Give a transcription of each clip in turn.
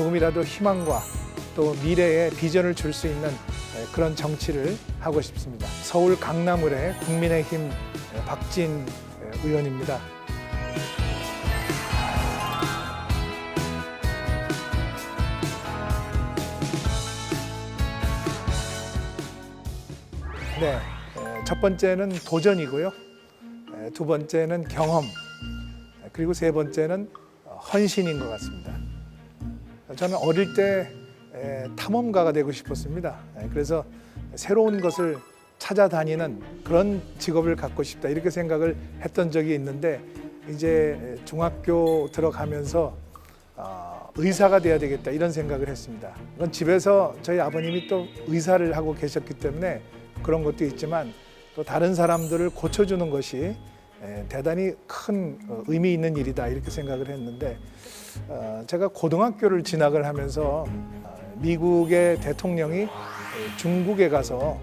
조금이라도 희망과 또 미래에 비전을 줄 수 있는 그런 정치를 하고 싶습니다. 서울 강남을의 국민의힘 박진 의원입니다. 네, 첫 번째는 도전이고요. 두 번째는 경험, 그리고 세 번째는 헌신인 것 같습니다. 저는 어릴 때 탐험가가 되고 싶었습니다. 그래서 새로운 것을 찾아다니는 그런 직업을 갖고 싶다 이렇게 생각을 했던 적이 있는데 이제 중학교 들어가면서 의사가 돼야 되겠다 이런 생각을 했습니다. 그건 집에서 저희 아버님이 또 의사를 하고 계셨기 때문에 그런 것도 있지만 또 다른 사람들을 고쳐주는 것이 대단히 큰 의미 있는 일이다 이렇게 생각을 했는데 제가 고등학교를 진학을 하면서 미국의 대통령이 중국에 가서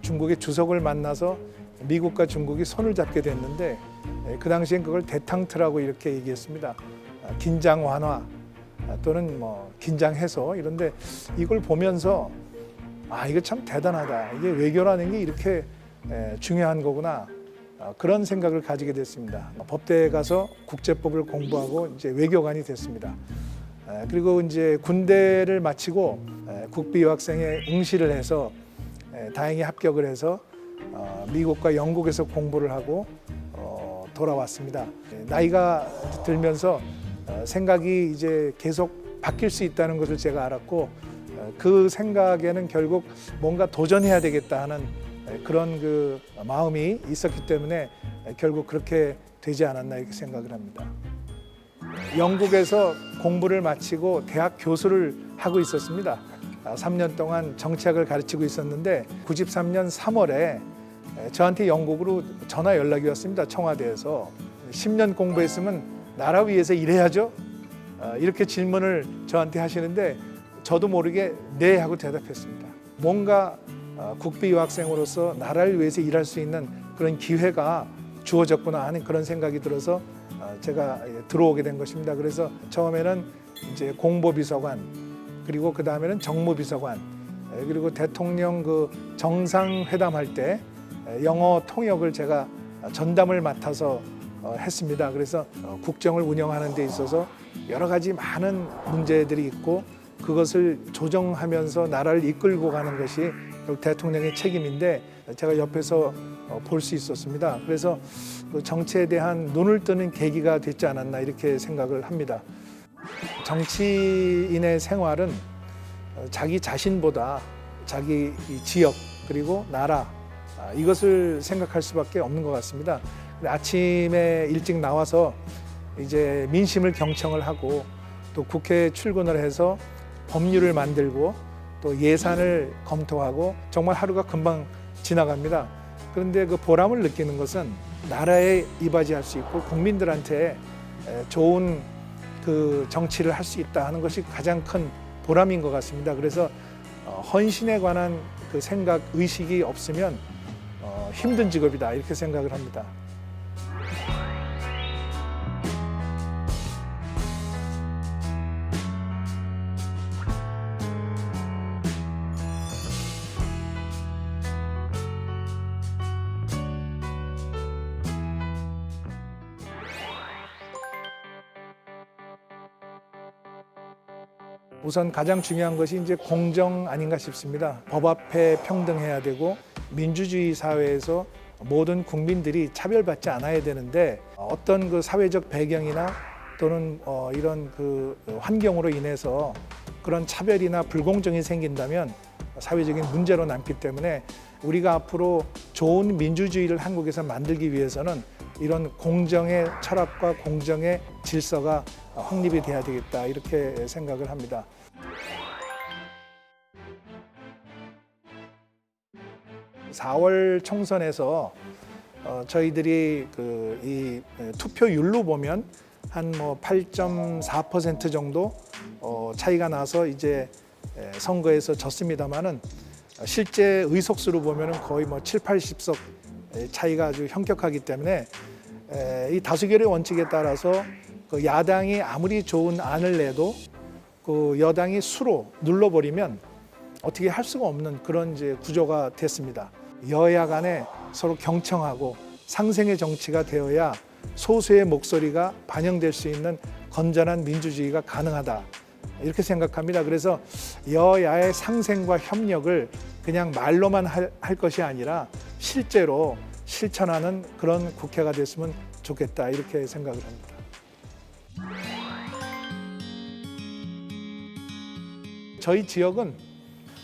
중국의 주석을 만나서 미국과 중국이 손을 잡게 됐는데 그 당시엔 그걸 대탕트라고 이렇게 얘기했습니다. 긴장 완화 또는 뭐 긴장 해소 이런데 이걸 보면서 이거 참 대단하다. 이게 외교라는 게 이렇게 중요한 거구나. 그런 생각을 가지게 됐습니다. 법대에 가서 국제법을 공부하고 이제 외교관이 됐습니다. 그리고 이제 군대를 마치고 국비유학생에 응시를 해서 다행히 합격을 해서 미국과 영국에서 공부를 하고 돌아왔습니다. 나이가 들면서 생각이 이제 계속 바뀔 수 있다는 것을 제가 알았고 그 생각에는 결국 뭔가 도전해야 되겠다 하는 그런 그 마음이 있었기 때문에 결국 그렇게 되지 않았나 이렇게 생각을 합니다. 영국에서 공부를 마치고 대학 교수를 하고 있었습니다. 3년 동안 정치학을 가르치고 있었는데 93년 3월에 저한테 영국으로 전화 연락이 왔습니다. 청와대에서 10년 공부했으면 나라 위해서 일해야죠. 이렇게 질문을 저한테 하시는데 저도 모르게 네 하고 대답했습니다. 뭔가 국비유학생으로서 나라를 위해서 일할 수 있는 그런 기회가 주어졌구나 하는 그런 생각이 들어서 제가 들어오게 된 것입니다. 그래서 처음에는 이제 공보비서관 그리고 그 다음에는 정무비서관 그리고 대통령 그 정상회담할 때 영어 통역을 제가 전담을 맡아서 했습니다. 그래서 국정을 운영하는 데 있어서 여러 가지 많은 문제들이 있고 그것을 조정하면서 나라를 이끌고 가는 것이 대통령의 책임인데 제가 옆에서 볼 수 있었습니다. 그래서 그 정치에 대한 눈을 뜨는 계기가 됐지 않았나 이렇게 생각을 합니다. 정치인의 생활은 자기 자신보다 자기 지역 그리고 나라 이것을 생각할 수밖에 없는 것 같습니다. 아침에 일찍 나와서 이제 민심을 경청을 하고 또 국회에 출근을 해서 법률을 만들고 또 예산을 검토하고 정말 하루가 금방 지나갑니다. 그런데 그 보람을 느끼는 것은 나라에 이바지할 수 있고 국민들한테 좋은 그 정치를 할 수 있다 하는 것이 가장 큰 보람인 것 같습니다. 그래서 헌신에 관한 그 생각, 의식이 없으면 힘든 직업이다 이렇게 생각을 합니다. 우선 가장 중요한 것이 이제 공정 아닌가 싶습니다. 법 앞에 평등해야 되고 민주주의 사회에서 모든 국민들이 차별받지 않아야 되는데 어떤 그 사회적 배경이나 또는 이런 그 환경으로 인해서 그런 차별이나 불공정이 생긴다면 사회적인 문제로 남기 때문에 우리가 앞으로 좋은 민주주의를 한국에서 만들기 위해서는 이런 공정의 철학과 공정의 질서가 확립이 돼야 되겠다 이렇게 생각을 합니다. (4월) 총선에서 저희들이 이 투표율로 보면 한 뭐 8.4% 정도 차이가 나서 이제 선거에서 졌습니다만은 실제 의석수로 보면은 거의 뭐 7, 80석 차이가 아주 현격하기 때문에 이 다수결의 원칙에 따라서 그 야당이 아무리 좋은 안을 내도 그 여당이 수로 눌러버리면 어떻게 할 수가 없는 그런 이제 구조가 됐습니다. 여야 간에 서로 경청하고 상생의 정치가 되어야 소수의 목소리가 반영될 수 있는 건전한 민주주의가 가능하다. 이렇게 생각합니다. 그래서 여야의 상생과 협력을 그냥 말로만 할 것이 아니라 실제로 실천하는 그런 국회가 됐으면 좋겠다. 이렇게 생각을 합니다. 저희 지역은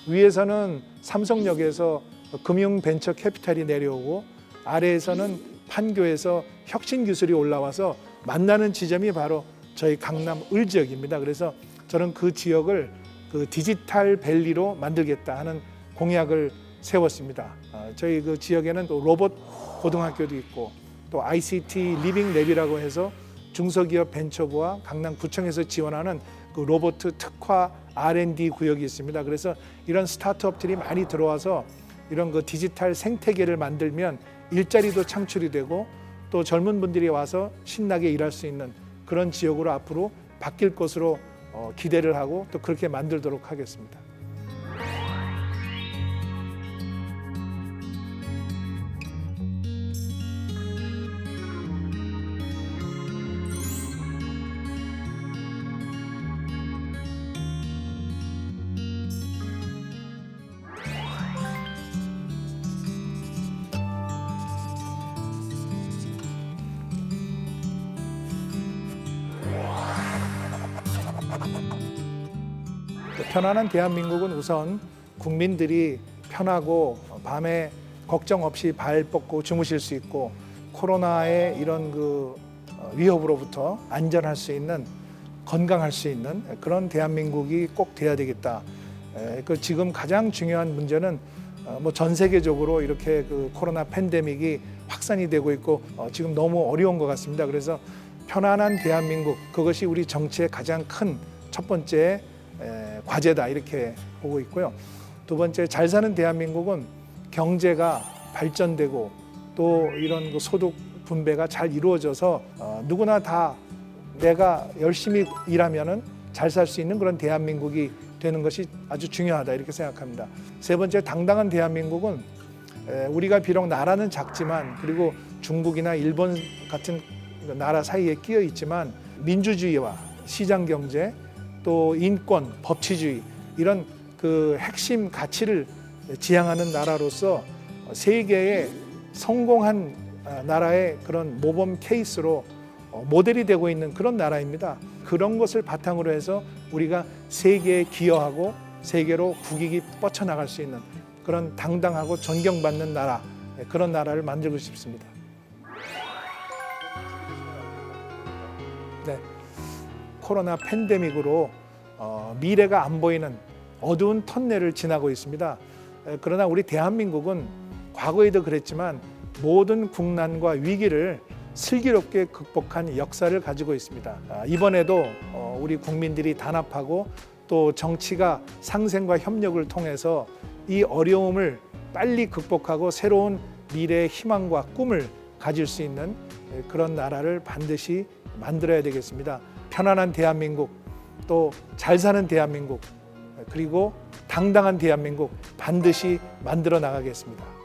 위에서는 삼성역에서 금융벤처 캐피탈이 내려오고 아래에서는 판교에서 혁신기술이 올라와서 만나는 지점이 바로 저희 강남 을 지역입니다. 그래서 저는 그 지역을 그 디지털 밸리로 만들겠다 하는 공약을 세웠습니다. 저희 그 지역에는 또 로봇 고등학교도 있고 또 ICT 리빙 랩이라고 해서 중소기업 벤처부와 강남구청에서 지원하는 그 로봇 특화 R&D 구역이 있습니다. 그래서 이런 스타트업들이 많이 들어와서 이런 그 디지털 생태계를 만들면 일자리도 창출이 되고 또 젊은 분들이 와서 신나게 일할 수 있는 그런 지역으로 앞으로 바뀔 것으로 기대를 하고 또 그렇게 만들도록 하겠습니다. 편안한 대한민국은 우선 국민들이 편하고 밤에 걱정 없이 발 뻗고 주무실 수 있고 코로나의 이런 그 위협으로부터 안전할 수 있는 건강할 수 있는 그런 대한민국이 꼭 돼야 되겠다. 그 지금 가장 중요한 문제는 뭐 전 세계적으로 이렇게 그 코로나 팬데믹이 확산이 되고 있고 지금 너무 어려운 것 같습니다. 그래서 편안한 대한민국 그것이 우리 정치의 가장 큰 첫 번째 과제다 이렇게 보고 있고요. 두 번째 잘 사는 대한민국은 경제가 발전되고 또 이런 그 소득 분배가 잘 이루어져서 누구나 다 내가 열심히 일하면은 잘 살 수 있는 그런 대한민국이 되는 것이 아주 중요하다 이렇게 생각합니다. 세 번째 당당한 대한민국은 우리가 비록 나라는 작지만 그리고 중국이나 일본 같은 나라 사이에 끼어 있지만 민주주의와 시장 경제 또 인권, 법치주의 이런 그 핵심 가치를 지향하는 나라로서 세계의 성공한 나라의 그런 모범 케이스로 모델이 되고 있는 그런 나라입니다. 그런 것을 바탕으로 해서 우리가 세계에 기여하고 세계로 국익이 뻗쳐나갈 수 있는 그런 당당하고 존경받는 나라, 그런 나라를 만들고 싶습니다. 네. 코로나 팬데믹으로 미래가 안 보이는 어두운 터널을 지나고 있습니다. 그러나 우리 대한민국은 과거에도 그랬지만 모든 국난과 위기를 슬기롭게 극복한 역사를 가지고 있습니다. 이번에도 우리 국민들이 단합하고 또 정치가 상생과 협력을 통해서 이 어려움을 빨리 극복하고 새로운 미래의 희망과 꿈을 가질 수 있는 그런 나라를 반드시 만들어야 되겠습니다. 편안한 대한민국, 또 잘 사는 대한민국, 그리고 당당한 대한민국 반드시 만들어 나가겠습니다.